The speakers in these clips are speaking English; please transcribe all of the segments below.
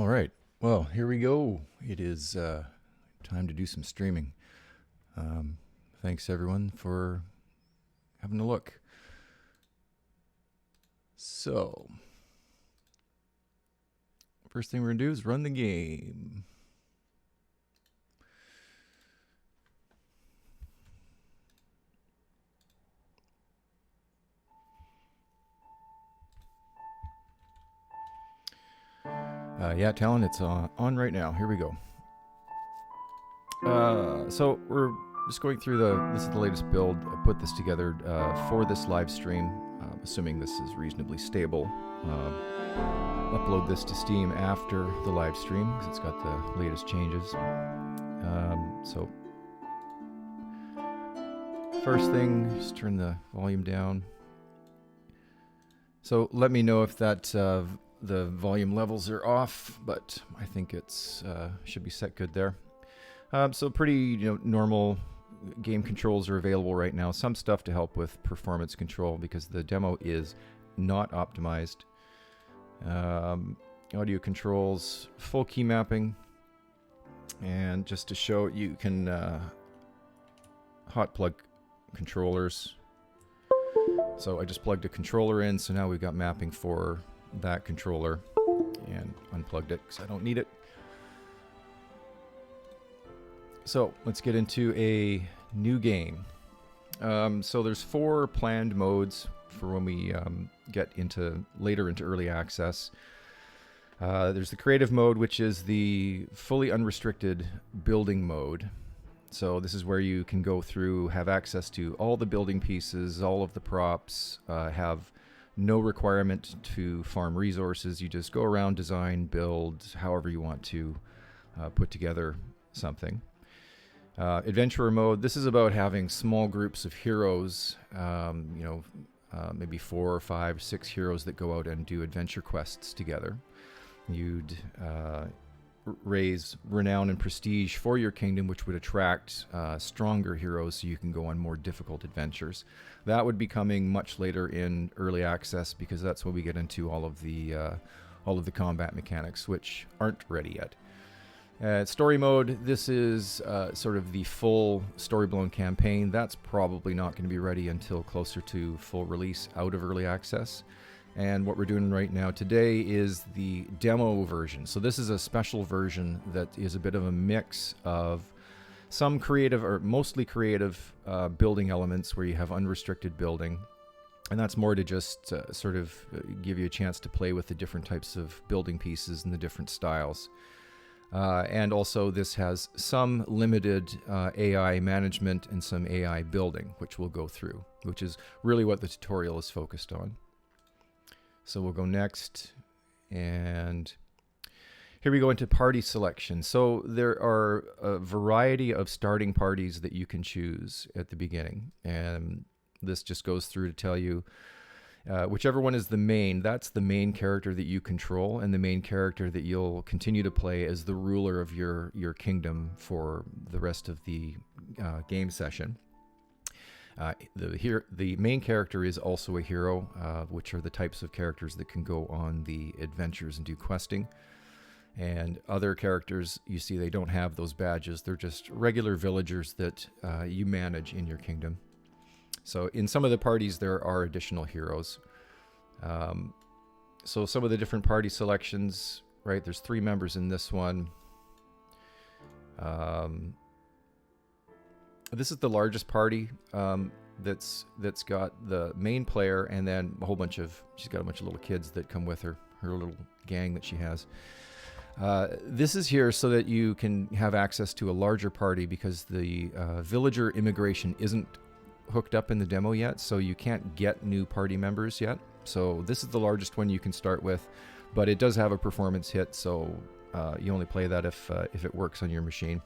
All right. Well, here we go. It is time to do some streaming. Thanks everyone for having a look. So, first thing we're gonna do is run the game. Yeah, Talon, it's on right now. Here we go. So we're just going through this is the latest build. I put this together for this live stream, assuming this is reasonably stable. Upload this to Steam after the live stream because it's got the latest changes. So first thing, just turn the volume down. So let me know if that the volume levels are off, but I think it's should be set good there. So pretty normal game controls are available right now. Some stuff to help with performance control because the demo is not optimized. Audio controls, full key mapping, and just to show you can hot plug controllers. So I just plugged a controller in, so now we've got mapping for that controller, and unplugged it because I don't need it. So let's get into a new game. So there's 4 planned modes for when we get later into early access. There's the creative mode, which is the fully unrestricted building mode. So this is where you can go through, have access to all the building pieces, all of the props, have no requirement to farm resources. You just go around, design, build, however you want to put together something. Adventurer mode, this is about having small groups of heroes, maybe 4 or 5, 6 heroes that go out and do adventure quests together. You'd raise renown and prestige for your kingdom, which would attract stronger heroes so you can go on more difficult adventures. That would be coming much later in early access because that's when we get into all of the combat mechanics, which aren't ready yet. Story mode, this is sort of the full story-blown campaign. That's probably not going to be ready until closer to full release out of early access. And what we're doing right now today is the demo version. So this is a special version that is a bit of a mix of some creative, or mostly creative, building elements where you have unrestricted building. And that's more to just sort of give you a chance to play with the different types of building pieces and the different styles. And also this has some limited AI management and some AI building, which we'll go through, which is really what the tutorial is focused on. So we'll go next, and here we go into party selection. So there are a variety of starting parties that you can choose at the beginning, and this just goes through to tell you whichever one is the main, that's the main character that you control, and the main character that you'll continue to play as the ruler of your kingdom for the rest of the game session. The main character is also a hero, which are the types of characters that can go on the adventures and do questing. And other characters, you see, they don't have those badges. They're just regular villagers that you manage in your kingdom. So in some of the parties, there are additional heroes. So some of the different party selections, right? There's 3 members in this one. This is the largest party that's got the main player and then a whole bunch of, she's got a bunch of little kids that come with her little gang that she has. This is here so that you can have access to a larger party because the villager immigration isn't hooked up in the demo yet, so you can't get new party members yet. So this is the largest one you can start with, but it does have a performance hit, so you only play that if it works on your machine.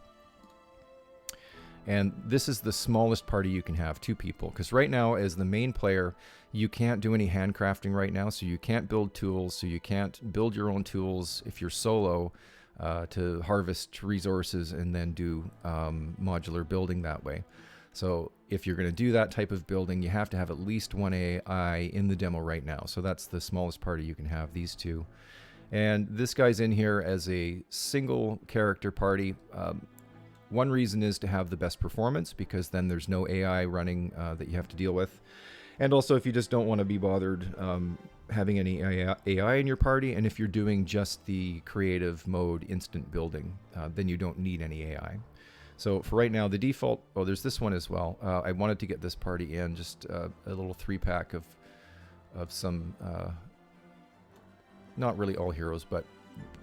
And this is the smallest party you can have, 2 people, because right now as the main player you can't do any handcrafting right now, so you can't build tools, so you can't build your own tools if you're solo to harvest resources and then do modular building that way. So if you're going to do that type of building, you have to have at least 1 AI in the demo right now. So that's the smallest party you can have, these 2. And this guy's in here as a single character party. One reason is to have the best performance, because then there's no AI running that you have to deal with. And also if you just don't want to be bothered having any AI in your party, and if you're doing just the creative mode instant building, then you don't need any AI. So for right now, the default, oh, there's this one as well. I wanted to get this party in, just a little 3-pack of some, not really all heroes, but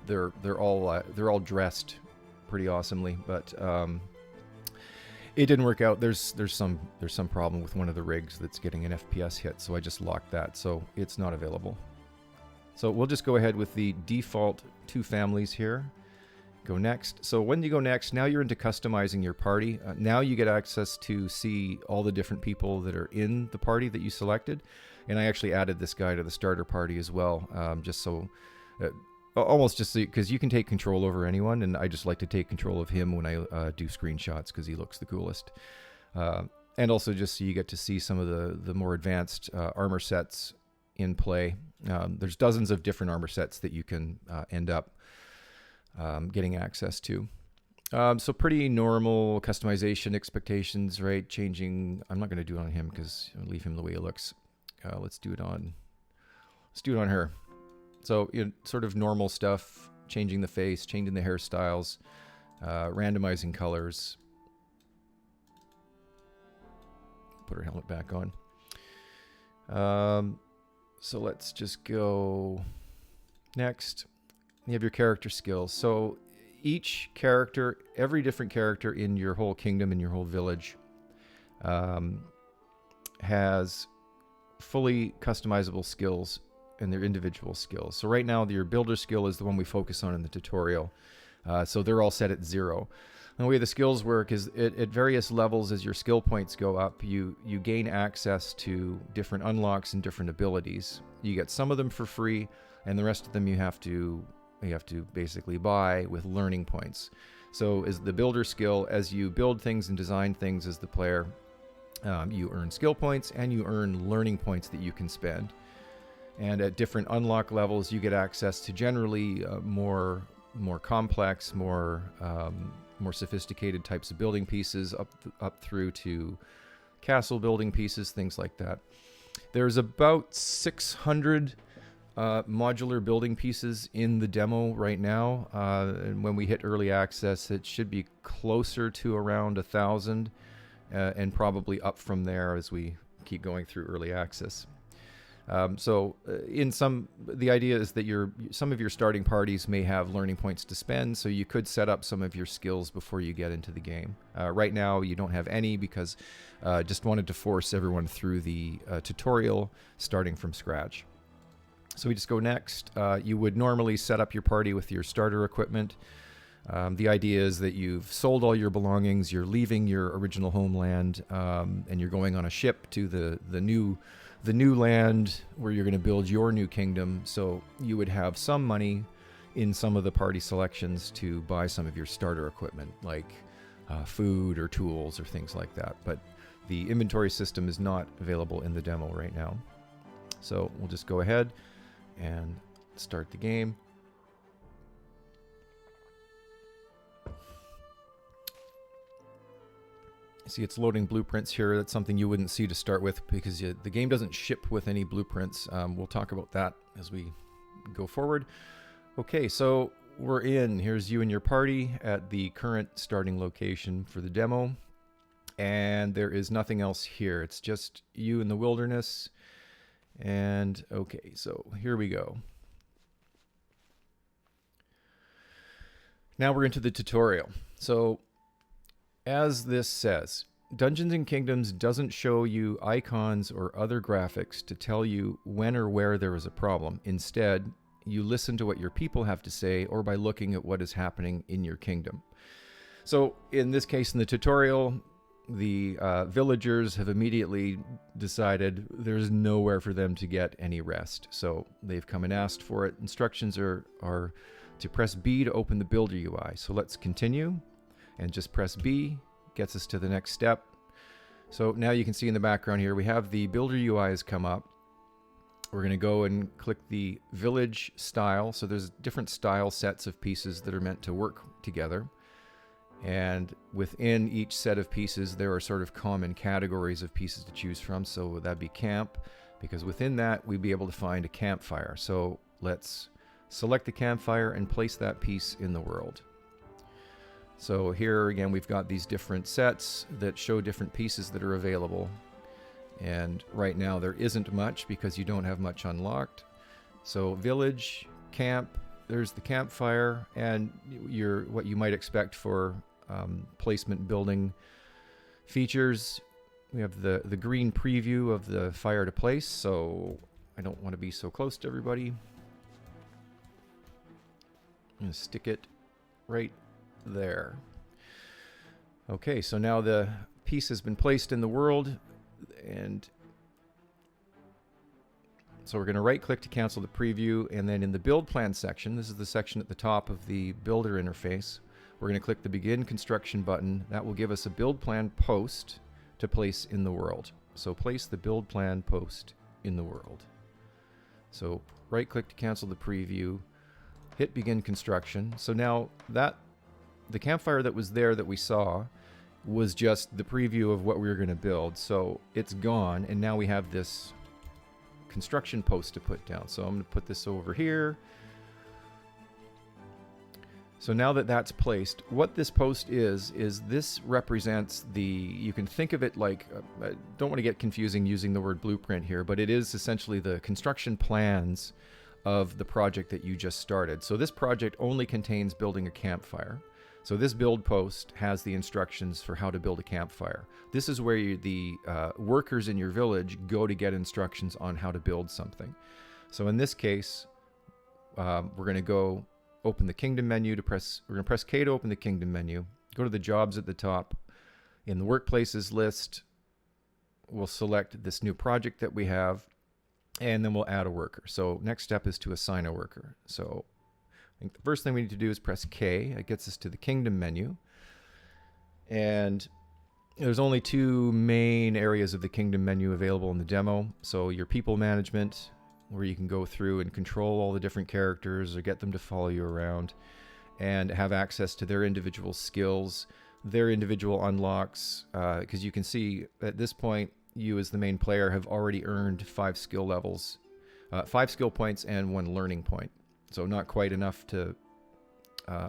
they're all dressed pretty awesomely, but it didn't work out. There's some problem with one of the rigs that's getting an FPS hit, so I just locked that, so it's not available. So we'll just go ahead with the default 2 families here. Go next. So when you go next, now you're into customizing your party. Now you get access to see all the different people that are in the party that you selected. And I actually added this guy to the starter party as well, just so, almost just because you can take control over anyone, and I just like to take control of him when I do screenshots because he looks the coolest. And also just so you get to see some of the more advanced armor sets in play. There's dozens of different armor sets that you can end up getting access to. So pretty normal customization expectations, right? Changing, I'm not going to do it on him because I'll leave him the way he looks. Let's do it on her. So sort of normal stuff, changing the face, changing the hairstyles, randomizing colors. Put her helmet back on. So let's just go next. You have your character skills. So each character, every different character in your whole kingdom, in your whole village, has fully customizable skills and their individual skills. So right now, your builder skill is the one we focus on in the tutorial. So they're all set at 0. And the way the skills work is at various levels, as your skill points go up, you gain access to different unlocks and different abilities. You get some of them for free, and the rest of them you have to basically buy with learning points. So as the builder skill, as you build things and design things as the player, you earn skill points and you earn learning points that you can spend. And at different unlock levels, you get access to generally more complex, more sophisticated types of building pieces, up through to castle building pieces, things like that. There's about 600 modular building pieces in the demo right now, and when we hit early access, it should be closer to around 1,000, and probably up from there as we keep going through early access. The idea is that some of your starting parties may have learning points to spend, so you could set up some of your skills before you get into the game. Right now, you don't have any because just wanted to force everyone through the tutorial starting from scratch. So we just go next. You would normally set up your party with your starter equipment. The idea is that you've sold all your belongings, you're leaving your original homeland, and you're going on a ship to the new land where you're going to build your new kingdom. So you would have some money in some of the party selections to buy some of your starter equipment, like food or tools or things like that. But the inventory system is not available in the demo right now. So we'll just go ahead and start the game. See, it's loading blueprints here. That's something you wouldn't see to start with because the game doesn't ship with any blueprints. We'll talk about that as we go forward. Okay, so we're in. Here's you and your party at the current starting location for the demo. And there is nothing else here. It's just you in the wilderness. And okay, so here we go. Now we're into the tutorial. So as this says, Dungeons & Kingdoms doesn't show you icons or other graphics to tell you when or where there is a problem. Instead, you listen to what your people have to say or by looking at what is happening in your kingdom. So in this case, in the tutorial, the villagers have immediately decided there's nowhere for them to get any rest. So they've come and asked for it. Instructions are to press B to open the builder UI. So let's continue and just press B, gets us to the next step. So now you can see in the background here, we have the builder UI has come up. We're going to go and click the village style. So there's different style sets of pieces that are meant to work together. And within each set of pieces, there are sort of common categories of pieces to choose from. So that'd be camp, because within that, we'd be able to find a campfire. So let's select the campfire and place that piece in the world. So here again, we've got these different sets that show different pieces that are available. And right now there isn't much because you don't have much unlocked. So village, camp, there's the campfire, and what you might expect for placement building features. We have the green preview of the fire to place, so I don't want to be so close to everybody. I'm going to stick it right there. Okay, so now the piece has been placed in the world, and so we're going to right click to cancel the preview, and then in the build plan section, this is the section at the top of the builder interface, we're going to click the begin construction button. That will give us a build plan post to place in the world. So place the build plan post in the world. So right click to cancel the preview, hit begin construction. So now that the campfire that was there that we saw was just the preview of what we were going to build. So it's gone, and now we have this construction post to put down. So I'm going to put this over here. So now that that's placed, what this post is this represents you can think of it like, I don't want to get confusing using the word blueprint here, but it is essentially the construction plans of the project that you just started. So this project only contains building a campfire. So this build post has the instructions for how to build a campfire. This is where the workers in your village go to get instructions on how to build something. So in this case, we're going to go open the kingdom menu we're going to press K to open the kingdom menu. Go to the jobs at the top. In the workplaces list, we'll select this new project that we have, and then we'll add a worker. So next step is to assign a worker. So I think the first thing we need to do is press K. It gets us to the kingdom menu. And there's only two main areas of the kingdom menu available in the demo. So your people management, where you can go through and control all the different characters or get them to follow you around and have access to their individual skills, their individual unlocks, because you can see at this point, you as the main player have already earned 5 skill levels, 5 skill points and 1 learning point. So not quite enough to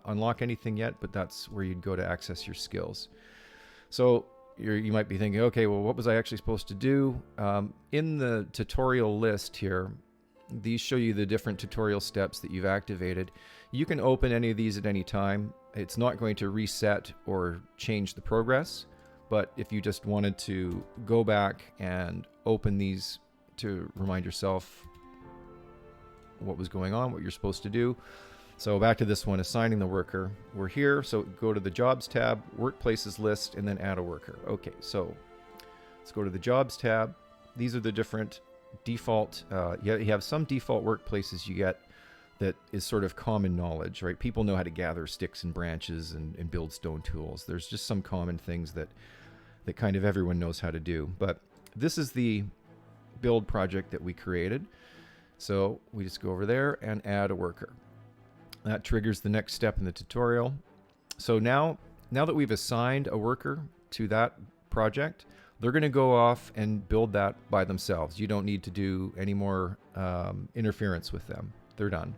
unlock anything yet, but that's where you'd go to access your skills. So you might be thinking, okay, well, what was I actually supposed to do? In the tutorial list here, these show you the different tutorial steps that you've activated. You can open any of these at any time. It's not going to reset or change the progress, but if you just wanted to go back and open these to remind yourself what was going on, what you're supposed to do. So back to this one, assigning the worker. We're here, so go to the Jobs tab, Workplaces list, and then add a worker. Okay, so let's go to the Jobs tab. These are the different default, you have some default workplaces you get that is sort of common knowledge, right? People know how to gather sticks and branches and build stone tools. There's just some common things that kind of everyone knows how to do. But this is the build project that we created. So we just go over there and add a worker. That triggers the next step in the tutorial. So now that we've assigned a worker to that project, they're going to go off and build that by themselves. You don't need to do any more interference with them. They're done.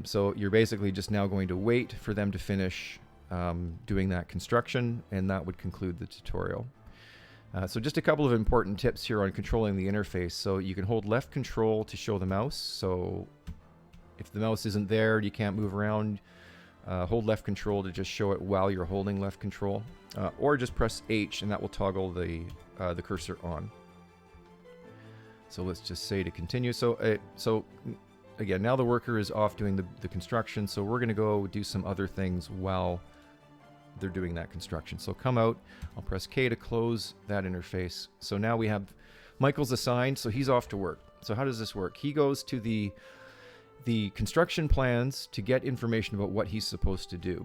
So you're basically just now going to wait for them to finish doing that construction, and that would conclude the tutorial. So just a couple of important tips here on controlling the interface. So you can hold left control to show the mouse. So if the mouse isn't there, you can't move around, hold left control to just show it while you're holding left control, or just press H and that will toggle the cursor on. So let's just say to continue. So again, now the worker is off doing the construction, so we're going to go do some other things while they're doing that construction. So come out, I'll press K to close that interface. So now we have Michael's assigned, so he's off to work. So how does this work? He goes to the construction plans to get information about what he's supposed to do.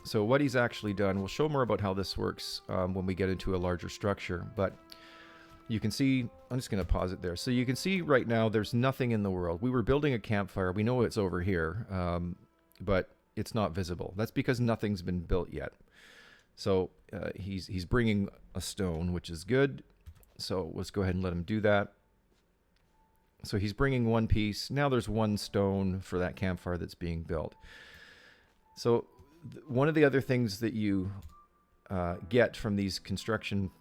So what he's actually done, we'll show more about how this works when we get into a larger structure, but you can see, I'm just going to pause it there. So you can see right now there's nothing in the world. We were building a campfire. We know it's over here, but it's not visible. That's because nothing's been built yet. So he's bringing a stone, which is good. So let's go ahead and let him do that. So he's bringing one piece. Now there's one stone for that campfire that's being built. So one of the other things that you get from these construction,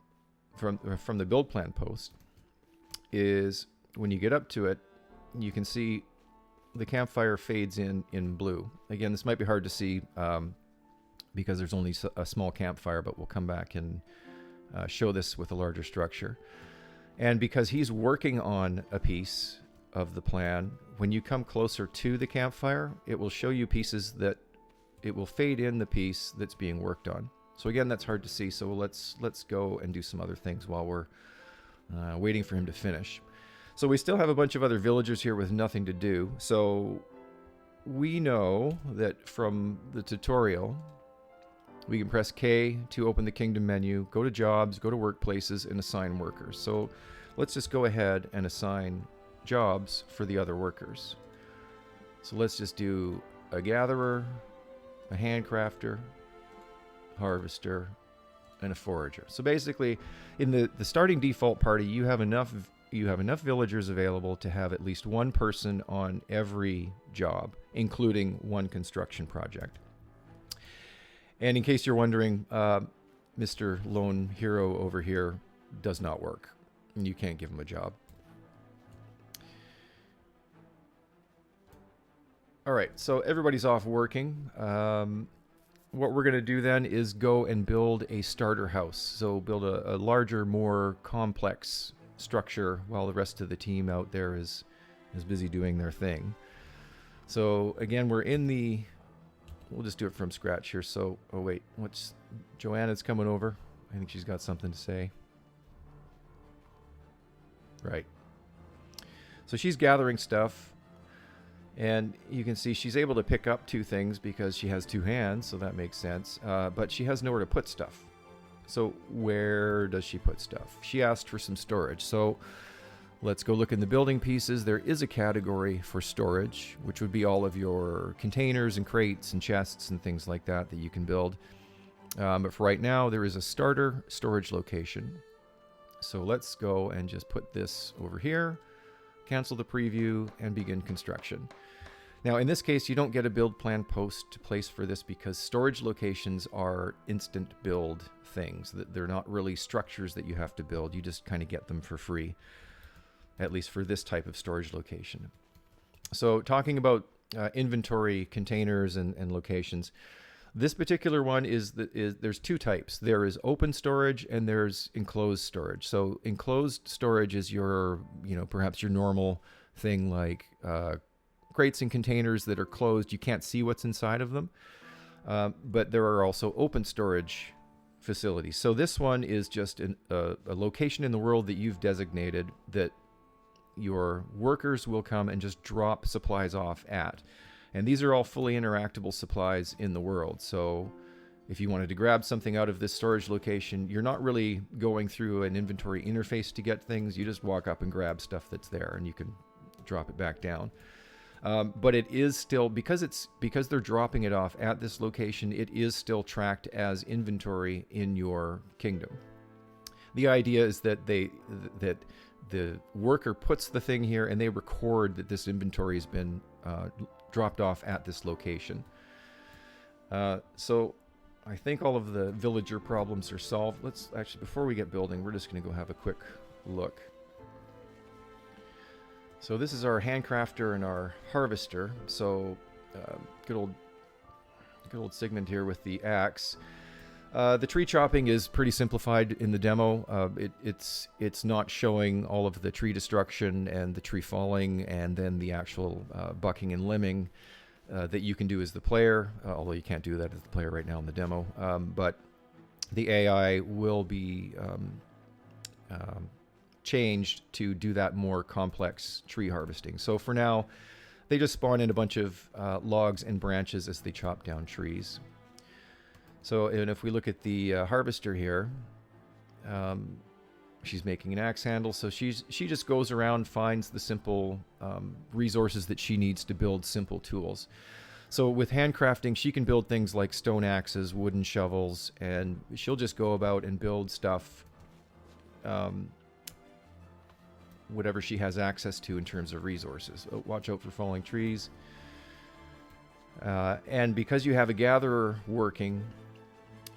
from the build plan post, is when you get up to it, you can see the campfire fades in blue. Again, this might be hard to see because there's only a small campfire, but we'll come back and show this with a larger structure. And because he's working on a piece of the plan, when you come closer to the campfire, it will show you pieces that it will fade in the piece that's being worked on. So again, that's hard to see. So let's go and do some other things while we're waiting for him to finish. So we still have a bunch of other villagers here with nothing to do. So we know that from the tutorial, we can press K to open the kingdom menu, go to jobs, go to workplaces, and assign workers. So let's just go ahead and assign jobs for the other workers. So let's just do a gatherer, a handcrafter, harvester, and a forager. So basically, in the starting default party, you have enough villagers available to have at least one person on every job, including one construction project. And in case you're wondering, Mr. Lone Hero over here does not work. You can't give him a job. All right, so everybody's off working. What we're going to do then is go and build a starter house. So build a larger, more complex structure while the rest of the team out there is busy doing their thing. So again, we're in the... We'll just do it from scratch here. So, oh wait, Joanna's coming over. I think she's got something to say. Right. So she's gathering stuff. And you can see she's able to pick up two things because she has two hands, so that makes sense. But she has nowhere to put stuff. So where does she put stuff? She asked for some storage. So let's go look in the building pieces. There is a category for storage, which would be all of your containers and crates and chests and things like that you can build. But for right now, there is a starter storage location. So let's go and just put this over here, cancel the preview, and begin construction. Now, in this case, you don't get a build plan post to place for this because storage locations are instant build things. They're not really structures that you have to build. You just kind of get them for free, at least for this type of storage location. So talking about inventory containers and locations, this particular one there's two types. There is open storage and there's enclosed storage. So enclosed storage is your, perhaps your normal thing like crates and containers that are closed. You can't see what's inside of them. But there are also open storage facilities. So this one is just a location in the world that you've designated that your workers will come and just drop supplies off at. And these are all fully interactable supplies in the world. So if you wanted to grab something out of this storage location, you're not really going through an inventory interface to get things. You just walk up and grab stuff that's there and you can drop it back down. But it is still, because they're dropping it off at this location, it is still tracked as inventory in your kingdom. The idea is that the worker puts the thing here and they record that this inventory has been dropped off at this location. So I think all of the villager problems are solved. Let's actually, before we get building, we're just going to go have a quick look. So this is our handcrafter and our harvester. So good old Sigmund here with the axe. The tree chopping is pretty simplified in the demo. It's not showing all of the tree destruction and the tree falling and then the actual bucking and limbing that you can do as the player, although you can't do that as the player right now in the demo. But the AI will be changed to do that more complex tree harvesting. So for now, they just spawn in a bunch of logs and branches as they chop down trees. So, and if we look at the harvester here, She's making an axe handle, so she just goes around, finds the simple resources that she needs to build simple tools. So with handcrafting, she can build things like stone axes, wooden shovels, and she'll just go about and build stuff, whatever she has access to in terms of resources. Oh, watch out for falling trees. And because you have a gatherer working,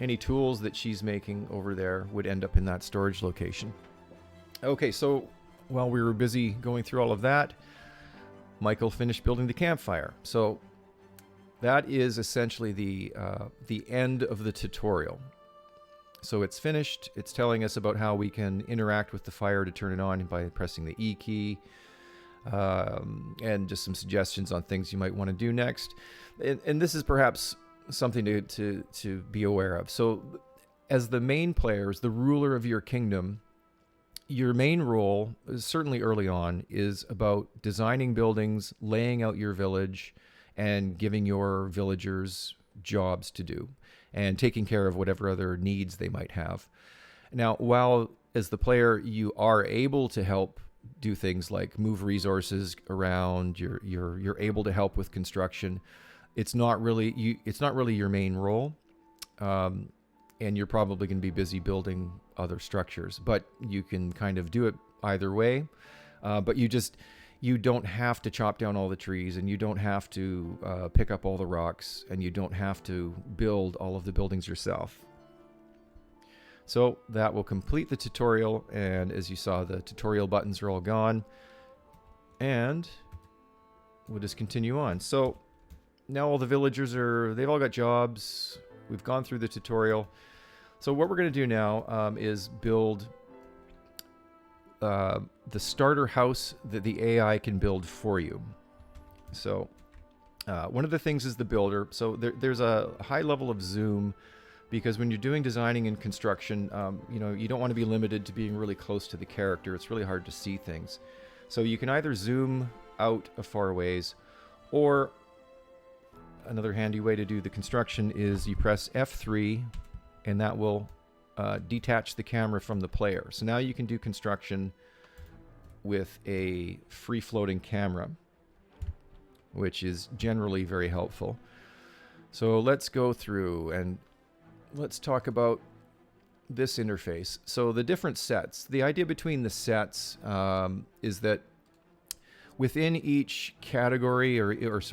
any tools that she's making over there would end up in that storage location. Okay, so while we were busy going through all of that, Michael finished building the campfire. So that is essentially the end of the tutorial. So it's finished. It's telling us about how we can interact with the fire to turn it on by pressing the E key, and just some suggestions on things you might want to do next. And this is perhaps something to be aware of. So as the main players, the ruler of your kingdom, your main role, certainly early on, is about designing buildings, laying out your village, and giving your villagers jobs to do, and taking care of whatever other needs they might have. Now, while as the player you are able to help do things like move resources around, you're able to help with construction, it's not really your main role, and you're probably going to be busy building other structures. But you can kind of do it either way. But you don't have to chop down all the trees, and you don't have to pick up all the rocks, and you don't have to build all of the buildings yourself. So that will complete the tutorial, and as you saw, the tutorial buttons are all gone, and we'll just continue on. So now all the villagers they've all got jobs. We've gone through the tutorial. So what we're going to do now is build the starter house that the AI can build for you. So one of the things is the builder. So there's a high level of zoom, because when you're doing designing and construction, you don't want to be limited to being really close to the character. It's really hard to see things. So you can either zoom out a far ways, or another handy way to do the construction is you press F3, and that will detach the camera from the player. So now you can do construction with a free-floating camera, which is generally very helpful. So let's go through and let's talk about this interface. So the different sets. The idea between the sets is that within each category,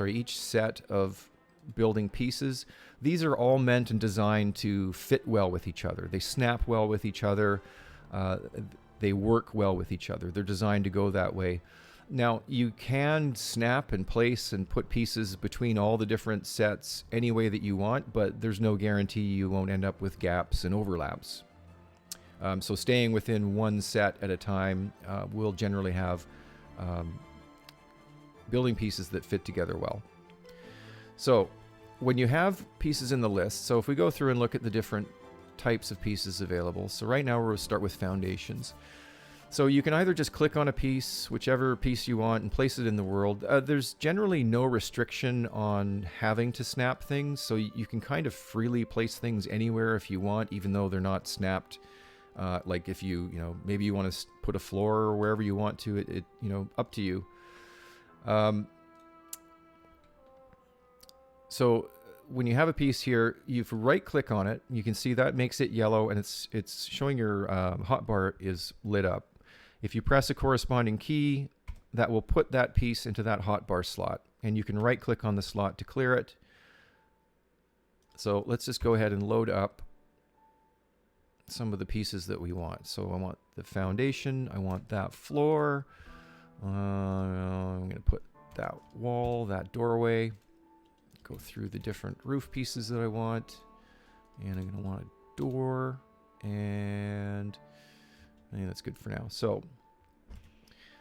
each set of building pieces, these are all meant and designed to fit well with each other. They snap well with each other. They work well with each other. They're designed to go that way. Now, you can snap and place and put pieces between all the different sets any way that you want, but there's no guarantee you won't end up with gaps and overlaps. So staying within one set at a time will generally have building pieces that fit together well. So when you have pieces in the list, so if we go through and look at the different types of pieces available, so right now we'll start with foundations. So you can either just click on a piece, whichever piece you want, and place it in the world. There's generally no restriction on having to snap things, so you can kind of freely place things anywhere if you want, even though they're not snapped. Like if maybe you want to put a floor or wherever you want to, it up to you. So when you have a piece here, you right click on it. You can see that makes it yellow, and it's showing your hotbar is lit up. If you press a corresponding key, that will put that piece into that hotbar slot, and you can right click on the slot to clear it. So let's just go ahead and load up some of the pieces that we want. So I want the foundation, I want that floor, I'm going to put that wall, that doorway, go through the different roof pieces that I want, and I'm going to want a door, and I think that's good for now. So I'm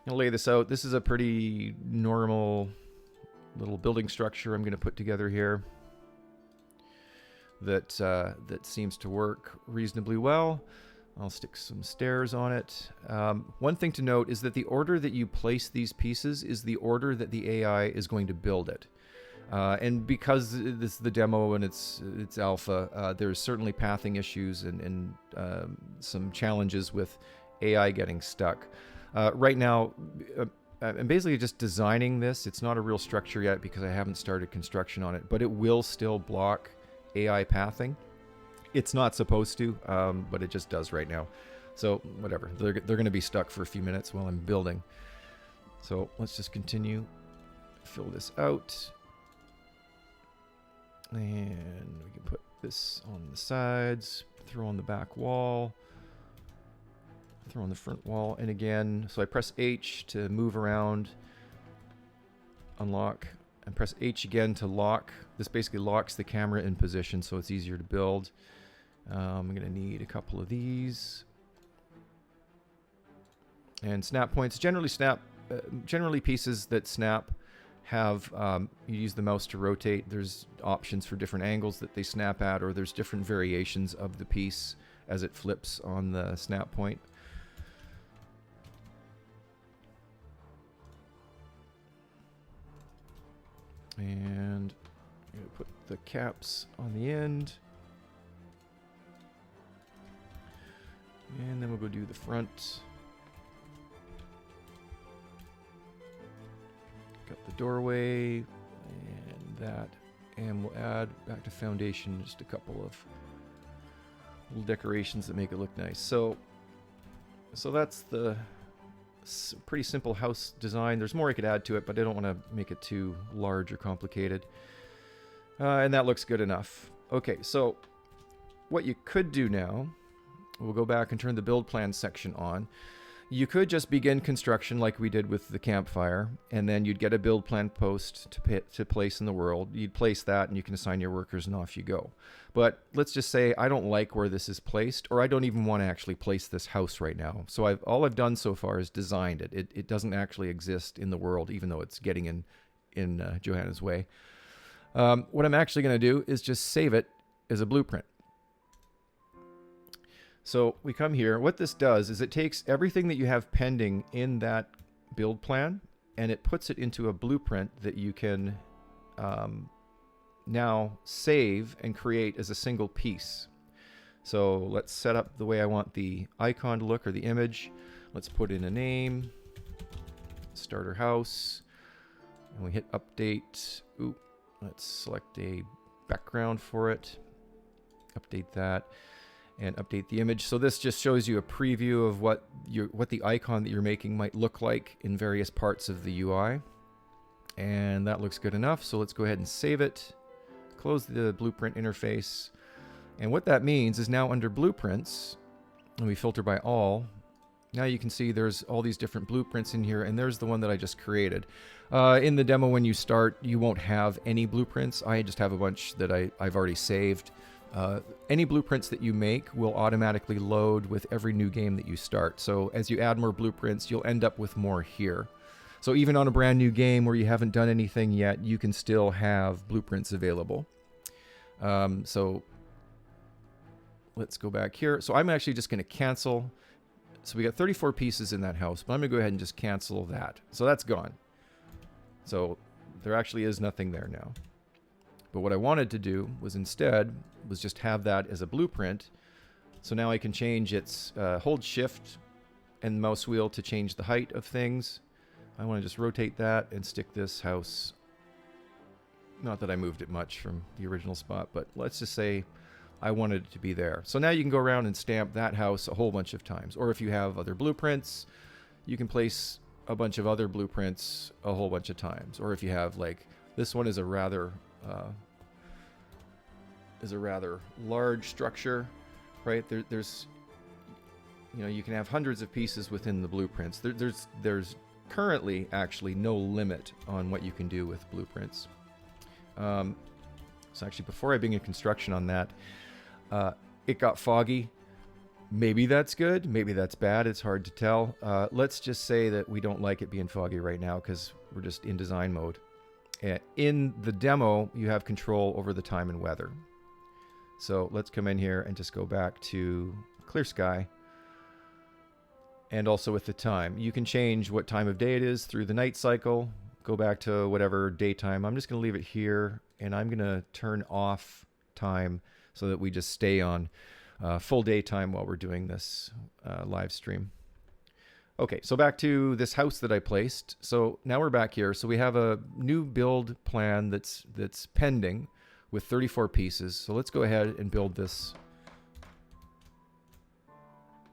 going to lay this out. This is a pretty normal little building structure I'm going to put together here that seems to work reasonably well. I'll stick some stairs on it. One thing to note is that the order that you place these pieces is the order that the AI is going to build it. And because this is the demo and it's alpha, there's certainly pathing issues and some challenges with AI getting stuck. Right now, I'm basically just designing this. It's not a real structure yet because I haven't started construction on it, but it will still block AI pathing. It's not supposed to, but it just does right now. So whatever, they're going to be stuck for a few minutes while I'm building. So let's just continue, fill this out. And we can put this on the sides, throw on the back wall, throw on the front wall. And again, so I press H to move around, unlock, and press H again to lock. This basically locks the camera in position so it's easier to build. I'm going to need a couple of these. And snap points, generally pieces that snap have, you use the mouse to rotate. There's options for different angles that they snap at, or there's different variations of the piece as it flips on the snap point. And I'm going to put the caps on the end. And then we'll go do the front. Got the doorway and that. And we'll add back to foundation just a couple of little decorations that make it look nice. So that's the pretty simple house design. There's more I could add to it, but I don't want to make it too large or complicated. And that looks good enough. Okay, so what you could do now, we'll go back and turn the build plan section on. You could just begin construction like we did with the campfire, and then you'd get a build plan post to place in the world. You'd place that, and you can assign your workers, and off you go. But let's just say I don't like where this is placed, or I don't even want to actually place this house right now. So all I've done so far is designed it. It doesn't actually exist in the world, even though it's getting in Johanna's way. What I'm actually going to do is just save it as a blueprint. So we come here. What this does is it takes everything that you have pending in that build plan and it puts it into a blueprint that you can now save and create as a single piece. So let's set up the way I want the icon to look, or the image. Let's put in a name, starter house, and we hit update. Ooh, let's select a background for it, update that. And update the image. So this just shows you a preview of what the icon that you're making might look like in various parts of the UI. And that looks good enough. So let's go ahead and save it. Close the blueprint interface. And what that means is now under blueprints, and we filter by all, now you can see there's all these different blueprints in here, and there's the one that I just created. In the demo when you start, you won't have any blueprints. I just have a bunch that I've already saved. Any blueprints that you make will automatically load with every new game that you start. So as you add more blueprints, you'll end up with more here. So even on a brand new game where you haven't done anything yet, you can still have blueprints available. So let's go back here. So I'm actually just going to cancel. So we got 34 pieces in that house, but I'm going to go ahead and just cancel that. So that's gone. So there actually is nothing there now. But what I wanted to do was instead was just have that as a blueprint. So now I can change its hold shift and mouse wheel to change the height of things. I want to just rotate that and stick this house. Not that I moved it much from the original spot, but let's just say I wanted it to be there. So now you can go around and stamp that house a whole bunch of times. Or if you have other blueprints, you can place a bunch of other blueprints a whole bunch of times. Or if you have, like, this one is a rather large structure, right? There's, you know, you can have hundreds of pieces within the blueprints. There's currently actually no limit on what you can do with blueprints. So actually, before I begin construction on that, it got foggy. Maybe that's good, maybe that's bad, it's hard to tell. Let's just say that we don't like it being foggy right now because we're just in design mode. In the demo, you have control over the time and weather. So let's come in here and just go back to clear sky. And also with the time, you can change what time of day it is through the night cycle. Go back to whatever daytime. I'm just going to leave it here, and I'm going to turn off time so that we just stay on full daytime while we're doing this live stream. Okay, so back to this house that I placed. So now we're back here. So we have a new build plan that's pending with 34 pieces. So let's go ahead and build this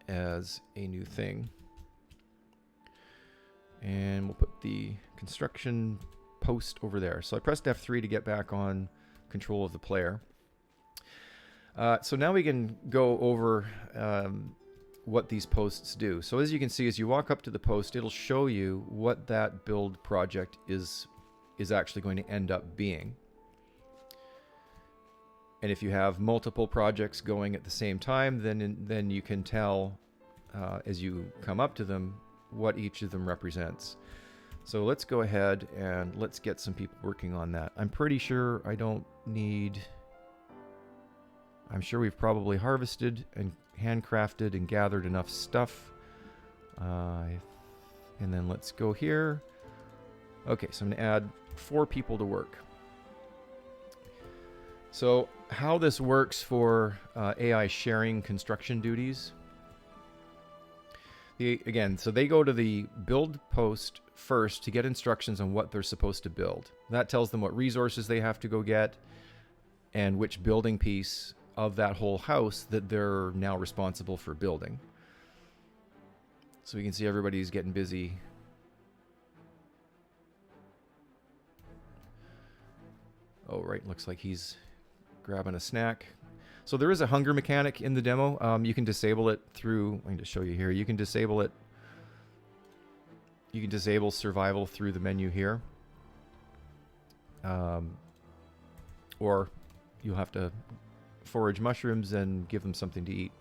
as a new thing. And we'll put the construction post over there. So I pressed F3 to get back on control of the player. So now we can go over what these posts do. So as you can see, as you walk up to the post, it'll show you what that build project is actually going to end up being. And if you have multiple projects going at the same time, then you can tell as you come up to them what each of them represents. So let's go ahead and let's get some people working on that. I'm pretty sure I don't need... I'm sure we've probably harvested and handcrafted and gathered enough stuff. And then let's go here. Okay, so I'm going to add 4 people to work. So how this works for AI sharing construction duties. Again, so they go to the build post first to get instructions on what they're supposed to build. That tells them what resources they have to go get and which building piece of that whole house that they're now responsible for building. So we can see everybody's getting busy. Oh, right, looks like he's grabbing a snack. So there is a hunger mechanic in the demo. You can disable it through, I'm going to show you here. You can disable it. You can disable survival through the menu here. Or you'll have to forage mushrooms and give them something to eat.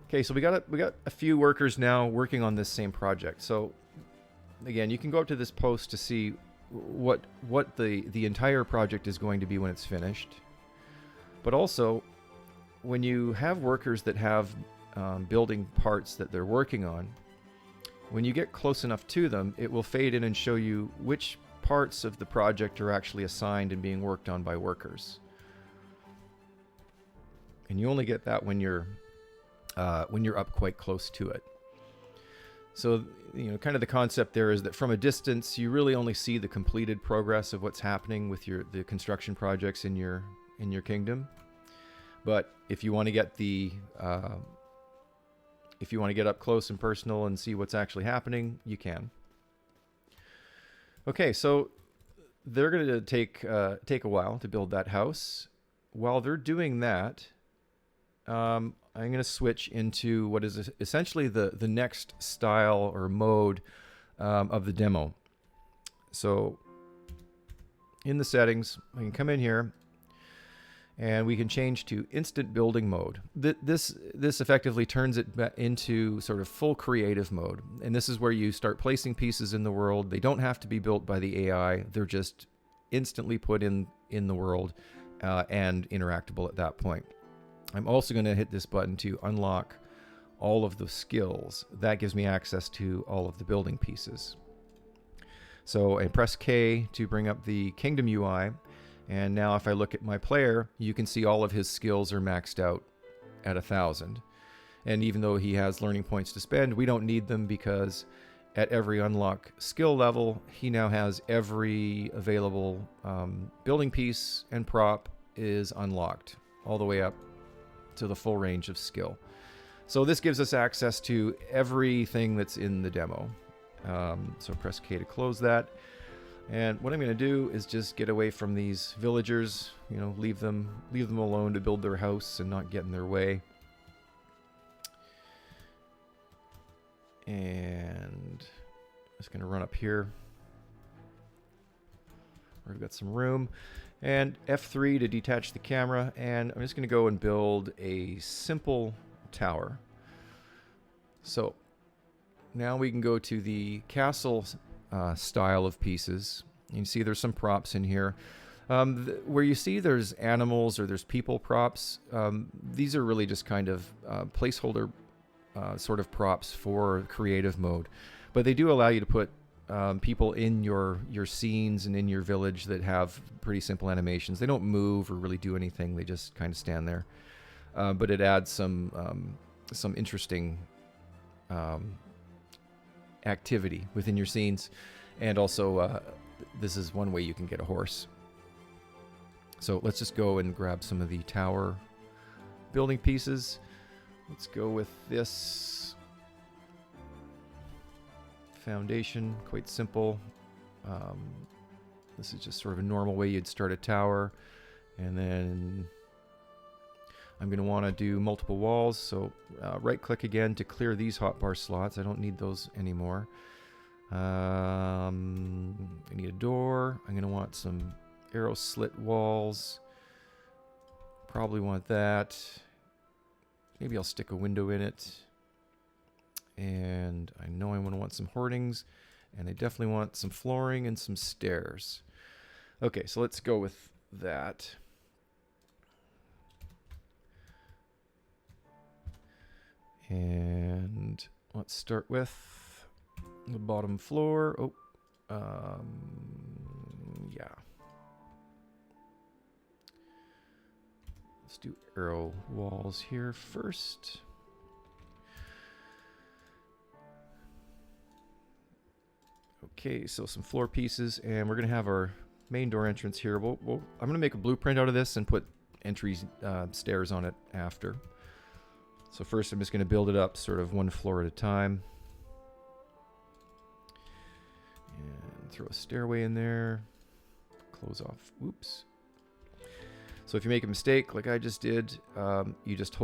Okay, so we got a few workers now working on this same project. So again, you can go up to this post to see what the entire project is going to be when it's finished. But also, when you have workers that have building parts that they're working on, when you get close enough to them, it will fade in and show you which parts of the project are actually assigned and being worked on by workers. And you only get that when you're up quite close to it. So, you know, kind of the concept there is that from a distance, you really only see the completed progress of what's happening with the construction projects in your kingdom. But if you want to get if you want to get up close and personal and see what's actually happening, you can. Okay, so they're going to take a while to build that house. While they're doing that, I'm going to switch into what is essentially the next style or mode of the demo. So in the settings, I can come in here and we can change to instant building mode. This effectively turns it into sort of full creative mode. And this is where you start placing pieces in the world. They don't have to be built by the AI. They're just instantly put in the world and interactable at that point. I'm also going to hit this button to unlock all of the skills. That gives me access to all of the building pieces. So I press K to bring up the Kingdom UI. And now if I look at my player, you can see all of his skills are maxed out at 1,000. And even though he has learning points to spend, we don't need them because at every unlock skill level, he now has every available building piece and prop is unlocked all the way up to the full range of skill. So this gives us access to everything that's in the demo. So press K to close that. And what I'm going to do is just get away from these villagers, you know, leave them alone to build their house and not get in their way. And I'm just going to run up here. We've got some room. And F3 to detach the camera. And I'm just going to go and build a simple tower. So now we can go to the castle style of pieces. You can see there's some props in here. Where you see there's animals or there's people props, these are really just kind of placeholder sort of props for creative mode. But they do allow you to put people in your scenes and in your village that have pretty simple animations. They don't move or really do anything. They just kind of stand there. But it adds some interesting activity within your scenes. And also, this is one way you can get a horse. So let's just go and grab some of the tower building pieces. Let's go with this foundation, quite simple. This is just sort of a normal way you'd start a tower. And then I'm going to want to do multiple walls. So right click again to clear these hotbar slots. I don't need those anymore. I need a door. I'm going to want some arrow slit walls. Probably want that. Maybe I'll stick a window in it. And I know I'm going to want some hoardings. And I definitely want some flooring and some stairs. Okay, so let's go with that. And let's start with the bottom floor. Oh, yeah. Let's do arrow walls here first. Okay, so some floor pieces, and we're going to have our main door entrance here. I'm going to make a blueprint out of this and put entries, stairs on it after. So first I'm just going to build it up sort of one floor at a time. And throw a stairway in there. Close off. Oops. So if you make a mistake like I just did, you just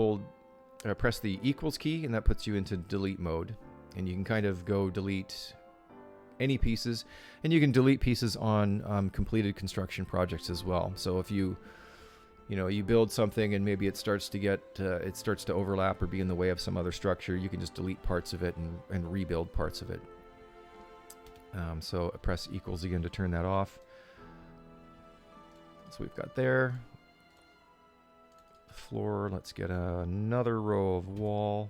press the equals key, and that puts you into delete mode. And you can kind of go delete any pieces, and you can delete pieces on completed construction projects as well. So if you build something and maybe it starts to overlap or be in the way of some other structure, you can just delete parts of it and rebuild parts of it. So I press equals again to turn that off. So we've got there. The floor, let's get another row of wall.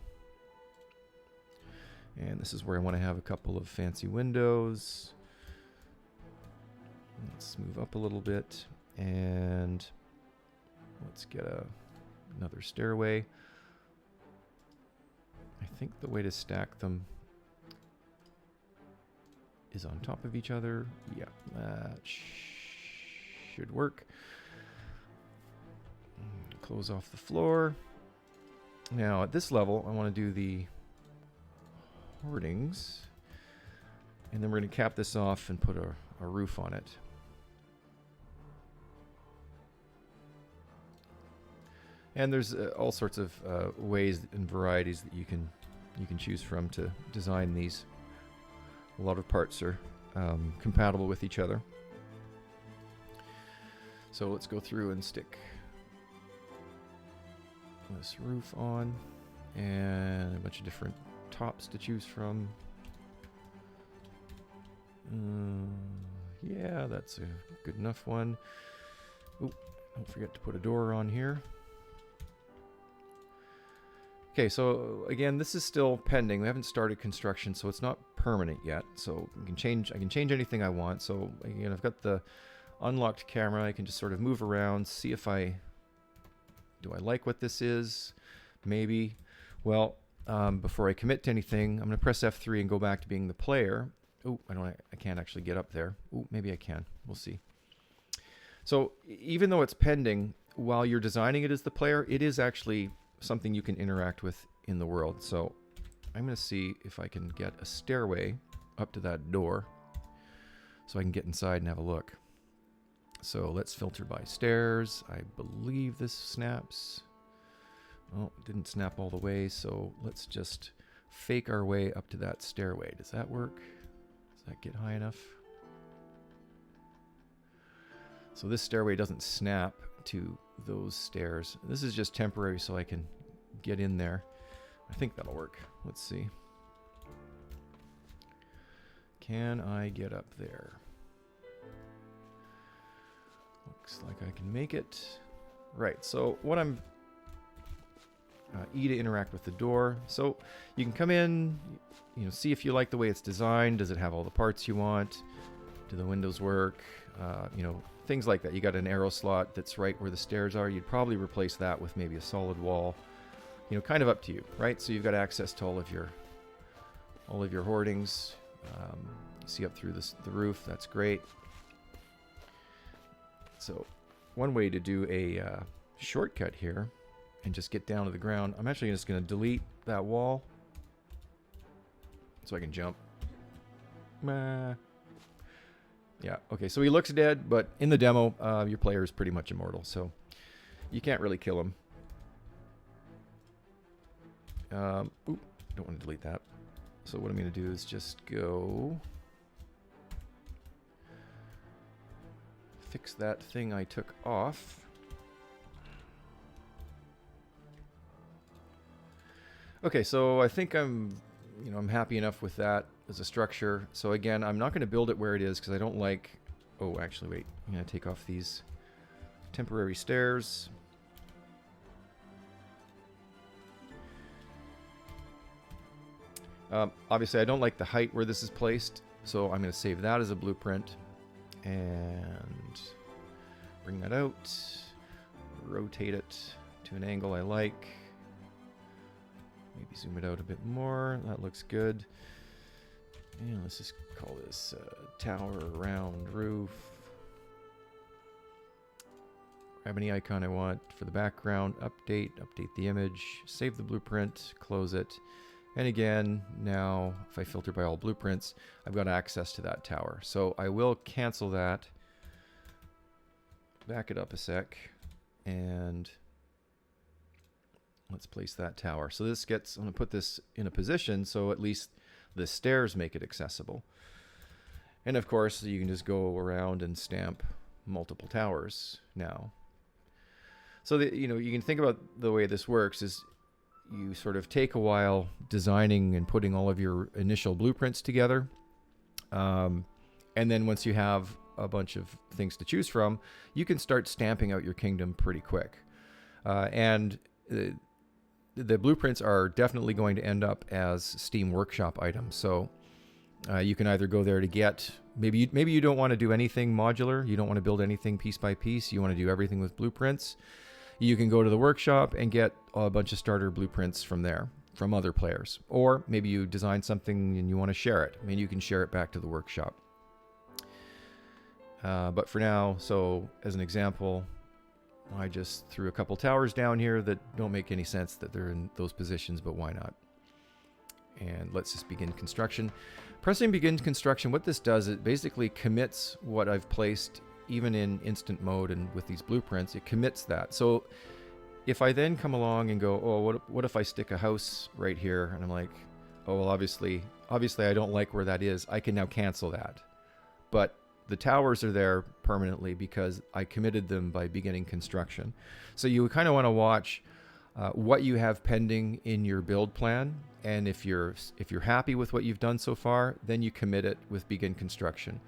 And this is where I want to have a couple of fancy windows. Let's move up a little bit, and let's get another stairway. I think the way to stack them is on top of each other. Yeah, that should work. Close off the floor. Now at this level, I want to do the hoardings, and then we're going to cap this off and put a roof on it. And there's all sorts of ways and varieties that you can choose from to design these. A lot of parts are compatible with each other. So let's go through and stick this roof on, and a bunch of different tops to choose from. Yeah, that's a good enough one. Ooh, don't forget to put a door on here. Okay, so again, this is still pending. We haven't started construction, so it's not permanent yet. So I can change anything I want. So again, I've got the unlocked camera. I can just sort of move around, see if do I like what this is? Maybe. Well, before I commit to anything, I'm going to press F3 and go back to being the player. Oh, I can't actually get up there. Oh, maybe I can. We'll see. So even though it's pending, while you're designing it as the player, it is actually something you can interact with in the world. So I'm going to see if I can get a stairway up to that door so I can get inside and have a look. So let's filter by stairs. I believe this snaps. Oh, it didn't snap all the way, so let's just fake our way up to that stairway. Does that work? Does that get high enough? So this stairway doesn't snap to those stairs. This is just temporary so I can get in there. I think that'll work. Let's see. Can I get up there? Looks like I can make it. Right, so what I'm... E to interact with the door. So you can come in, see if you like the way it's designed. Does it have all the parts you want? Do the windows work? Things like that. You got an arrow slot that's right where the stairs are. You'd probably replace that with maybe a solid wall. Kind of up to you, right? So you've got access to all of your hoardings. See up through the roof. That's great. So one way to do a shortcut here and just get down to the ground, I'm actually just going to delete that wall so I can jump. Yeah, okay, so he looks dead, but in the demo, your player is pretty much immortal, so you can't really kill him. Oop, don't want to delete that. So what I'm going to do is just go fix that thing I took off. Okay, so I think I'm happy enough with that as a structure. So again, I'm not going to build it where it is because I don't like... Oh, actually, wait. I'm going to take off these temporary stairs. Obviously, I don't like the height where this is placed, so I'm going to save that as a blueprint. And bring that out. Rotate it to an angle I like. Maybe zoom it out a bit more. That looks good. And let's just call this tower round roof. Grab any icon I want for the background. Update the image. Save the blueprint. Close it. And again, now if I filter by all blueprints, I've got access to that tower. So I will cancel that. Back it up a sec. And let's place that tower. So this gets, I'm going to put this in a position so at least the stairs make it accessible. And of course, you can just go around and stamp multiple towers now. So that, you can think about the way this works is you sort of take a while designing and putting all of your initial blueprints together. And then once you have a bunch of things to choose from, you can start stamping out your kingdom pretty quick. And the blueprints are definitely going to end up as Steam Workshop items. So you can either go there to get, maybe you don't want to do anything modular. You don't want to build anything piece by piece. You want to do everything with blueprints. You can go to the workshop and get a bunch of starter blueprints from there, from other players. Or maybe you design something and you want to share it. I mean, you can share it back to the workshop. But for now, so as an example, I just threw a couple towers down here that don't make any sense that they're in those positions, but why not? And let's just begin construction. Pressing begin construction, what this does, it basically commits what I've placed even in instant mode and with these blueprints, it commits that. So if I then come along and go, oh, what if I stick a house right here? And I'm like, oh, well, obviously I don't like where that is. I can now cancel that. But the towers are there permanently because I committed them by beginning construction. So you kind of want to watch what you have pending in your build plan. And if you're happy with what you've done so far, then you commit it with begin construction.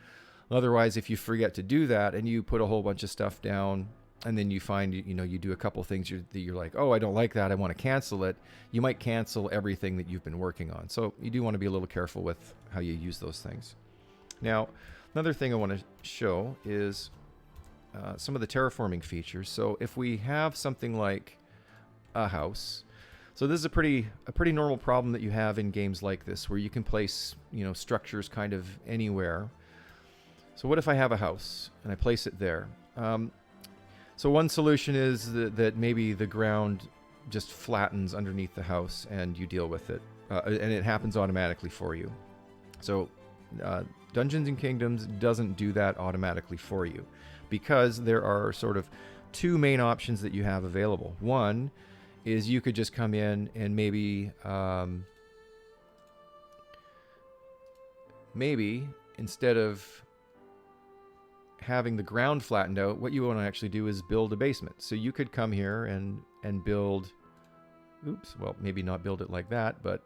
Otherwise, if you forget to do that and you put a whole bunch of stuff down and then you find, you do a couple things that you're like, oh, I don't like that, I want to cancel it, you might cancel everything that you've been working on. So you do want to be a little careful with how you use those things. Now, another thing I want to show is some of the terraforming features. So if we have something like a house, so this is a pretty normal problem that you have in games like this, where you can place, structures kind of anywhere. So what if I have a house and I place it there? So one solution is that maybe the ground just flattens underneath the house and you deal with it. And it happens automatically for you. So Dungeons and Kingdoms doesn't do that automatically for you because there are sort of two main options that you have available. One is you could just come in and maybe instead of having the ground flattened out, what you want to actually do is build a basement. So you could come here and build, well, maybe not build it like that, but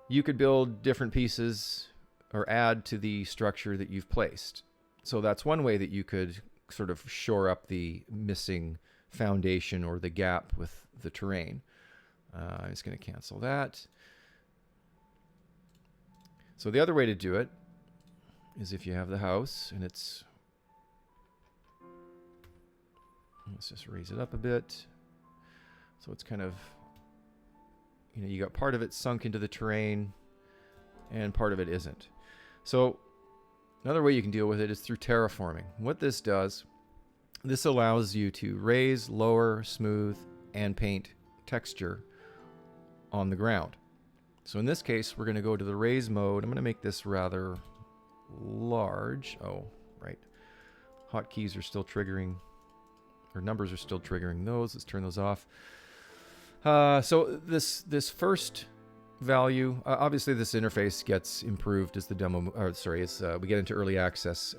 you could build different pieces or add to the structure that you've placed. So that's one way that you could sort of shore up the missing foundation or the gap with the terrain. I'm just going to cancel that. So the other way to do it is if you have the house and let's just raise it up a bit. So it's kind of, you got part of it sunk into the terrain. and part of it isn't. So another way you can deal with it is through terraforming. What this does, this allows you to raise, lower, smooth, and paint texture on the ground. So in this case, we're going to go to the raise mode. I'm going to make this rather large. Oh, right. Hotkeys are still triggering, or numbers are still triggering those. Let's turn those off. So this first value, obviously this interface gets improved as the demo, or sorry, as we get into early access,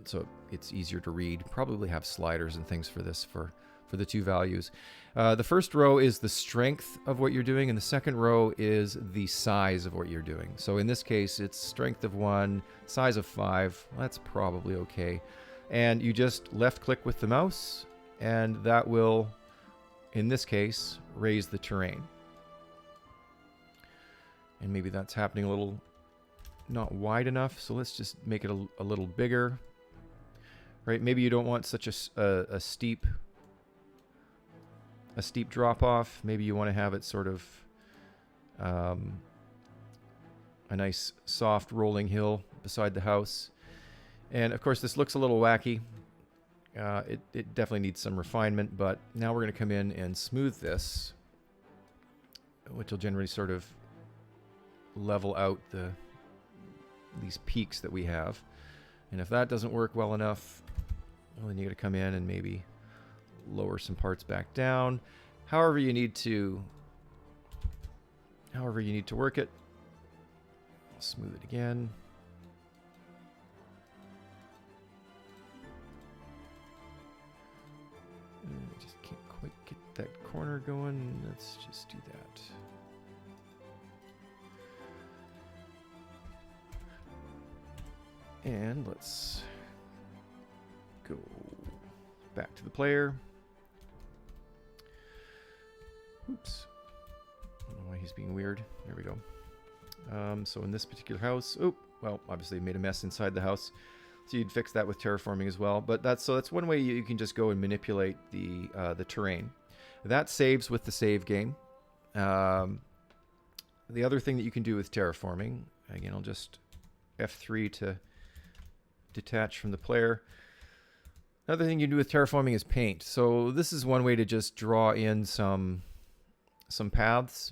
so it's easier to read. Probably have sliders and things for this for the two values. The first row is the strength of what you're doing, and the second row is the size of what you're doing. So in this case, it's strength of 1, size of 5. That's probably okay. And you just left click with the mouse, and that will, in this case, raise the terrain. And maybe that's happening a little not wide enough, so let's just make it a little bigger. Right? Maybe you don't want such a steep drop off. Maybe you want to have it sort of a nice soft rolling hill beside the house. And of course this looks a little wacky. It definitely needs some refinement, but now we're going to come in and smooth this, which will generally sort of level out these peaks that we have. And if that doesn't work well enough, well, then you got to come in and maybe lower some parts back down. However you need to work it. I'll smooth it again. I just can't quite get that corner going. Let's just do that. And let's go back to the player. Oops. I don't know why he's being weird. There we go. So in this particular house, well, obviously made a mess inside the house. So you'd fix that with terraforming as well. But that's one way you can just go and manipulate the terrain. That saves with the save game. The other thing that you can do with terraforming, again, I'll just F3 to detach from the player. Another thing you do with terraforming is paint. So this is one way to just draw in some paths.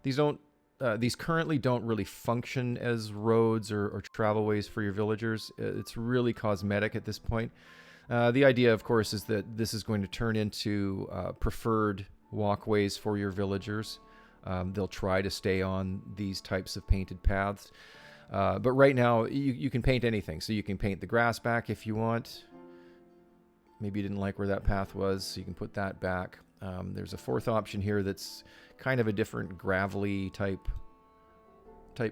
These currently don't really function as roads or travelways for your villagers. It's really cosmetic at this point. The idea, of course, is that this is going to turn into preferred walkways for your villagers. They'll try to stay on these types of painted paths. But right now, you can paint anything. So you can paint the grass back if you want. Maybe you didn't like where that path was, so you can put that back. There's a fourth option here that's kind of a different gravelly type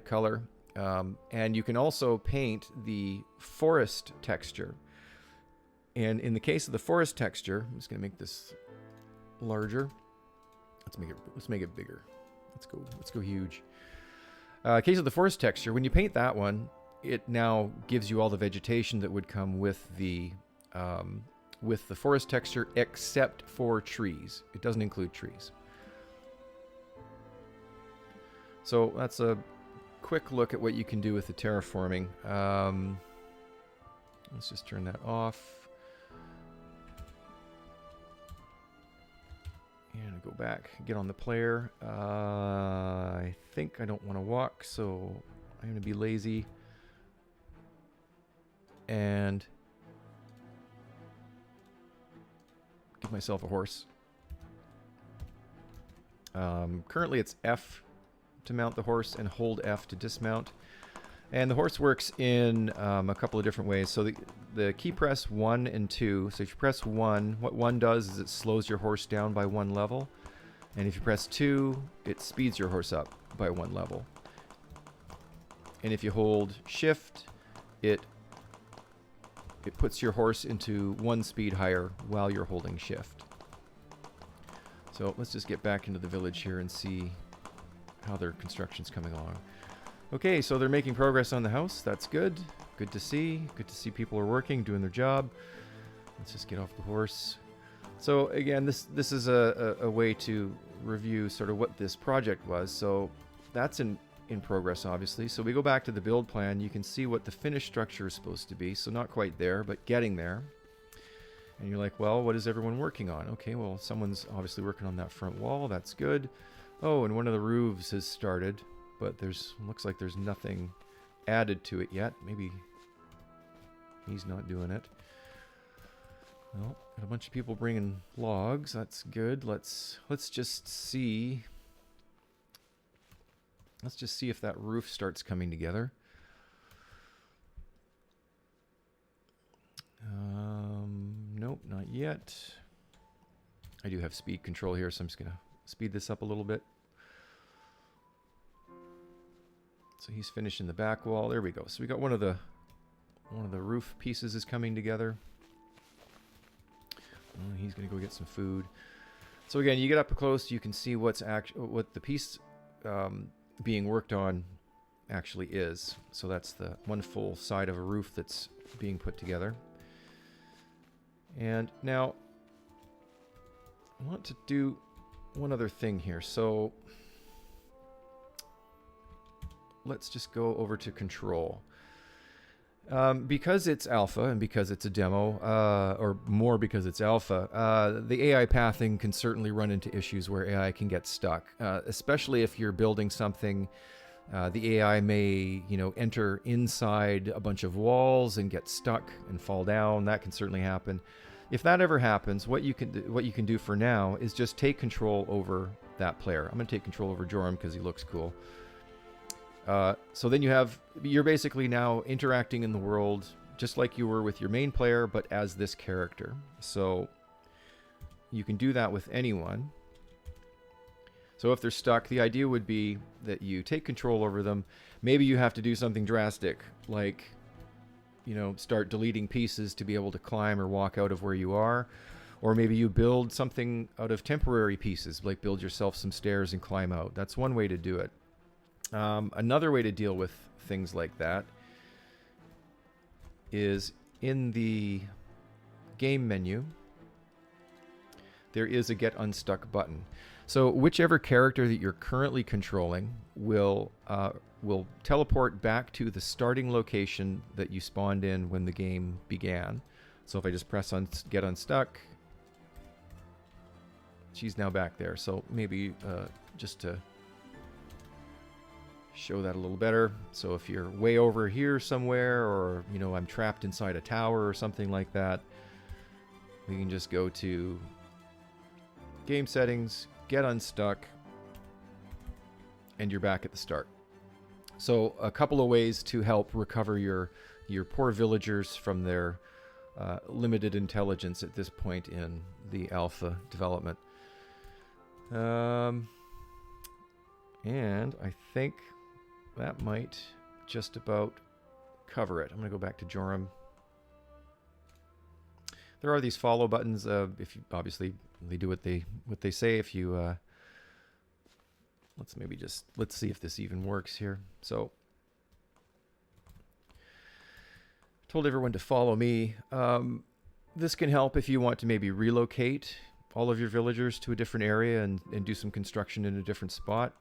color. And you can also paint the forest texture. And in the case of the forest texture, I'm just going to make this larger. Let's make it bigger. Let's go huge. Case of the forest texture, when you paint that one, it now gives you all the vegetation that would come with the forest texture, except for trees. It doesn't include trees. So that's a quick look at what you can do with the terraforming. Let's just turn that off. And go back, get on the player. I think I don't want to walk, so I'm going to be lazy. And give myself a horse. Currently it's F to mount the horse and hold F to dismount. And the horse works in a couple of different ways. So the key press 1 and 2. So if you press 1, what 1 does is it slows your horse down by 1 level. And if you press 2, it speeds your horse up by 1 level. And if you hold shift, it puts your horse into 1 speed higher while you're holding shift. So let's just get back into the village here and see how their construction's coming along. Okay, so they're making progress on the house. That's good. Good to see. Good to see people are working, doing their job. Let's just get off the horse. So again, this is a way to review sort of what this project was. So that's in progress, obviously. So we go back to the build plan. You can see what the finished structure is supposed to be. So not quite there, but getting there. And you're like, well, what is everyone working on? Okay, well, someone's obviously working on that front wall. That's good. Oh, and one of the roofs has started, but looks like there's nothing added to it yet. Maybe he's not doing it. Well, got a bunch of people bringing logs. That's good. Let's just see. Let's just see if that roof starts coming together. Nope, not yet. I do have speed control here, so I'm just gonna speed this up a little bit. So he's finishing the back wall. There we go. So we got one of the roof pieces is coming together. Oh, he's gonna go get some food. So again, you get up close, you can see what the piece being worked on actually is. So that's the one full side of a roof that's being put together. And now I want to do one other thing here. So let's just go over to control. Because it's alpha and because it's a demo, or more because it's alpha, the AI pathing can certainly run into issues where AI can get stuck, especially if you're building something. The AI may, enter inside a bunch of walls and get stuck and fall down. That can certainly happen. If that ever happens, what you can do for now is just take control over that player. I'm going to take control over Joram because he looks cool. So then you're basically now interacting in the world just like you were with your main player, but as this character. So you can do that with anyone. So if they're stuck, the idea would be that you take control over them. Maybe you have to do something drastic, like, start deleting pieces to be able to climb or walk out of where you are. Or maybe you build something out of temporary pieces, like build yourself some stairs and climb out. That's one way to do it. Another way to deal with things like that is in the game menu, there is a Get Unstuck button. So whichever character that you're currently controlling will teleport back to the starting location that you spawned in when the game began. So if I just press on Get Unstuck, she's now back there. So maybe just to show that a little better. So if you're way over here somewhere, or I'm trapped inside a tower or something like that, we can just go to Game Settings, Get Unstuck, and you're back at the start. So a couple of ways to help recover your poor villagers from their limited intelligence at this point in the alpha development. And I think that might just about cover it. I'm going to go back to Joram. There are these follow buttons. If you, obviously they do what they say. If you let's see if this even works here. So told everyone to follow me. This can help if you want to maybe relocate all of your villagers to a different area and do some construction in a different spot.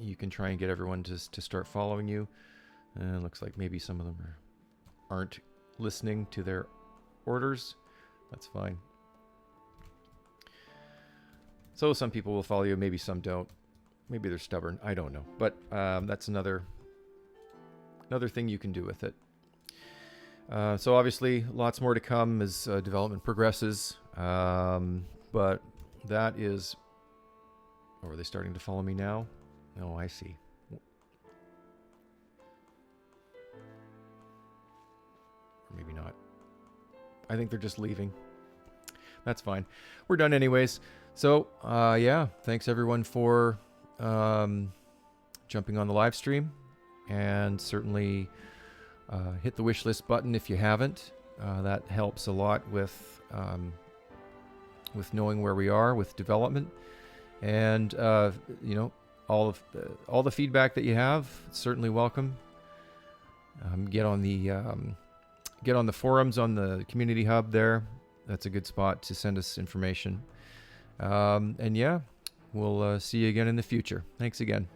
You can try and get everyone to start following you. It looks like maybe some of them aren't listening to their orders. That's fine. So some people will follow you, maybe some don't. Maybe they're stubborn. I don't know. But that's another thing you can do with it. So obviously, lots more to come as development progresses. But that is... Oh, are they starting to follow me now? Oh, I see. Or maybe not. I think they're just leaving. That's fine. We're done anyways. So, yeah, thanks everyone for jumping on the live stream. And certainly hit the wish list button if you haven't. That helps a lot with knowing where we are with development. And, all the feedback that you have, certainly welcome. Get on the forums on the community hub there. That's a good spot to send us information. And yeah, we'll see you again in the future. Thanks again.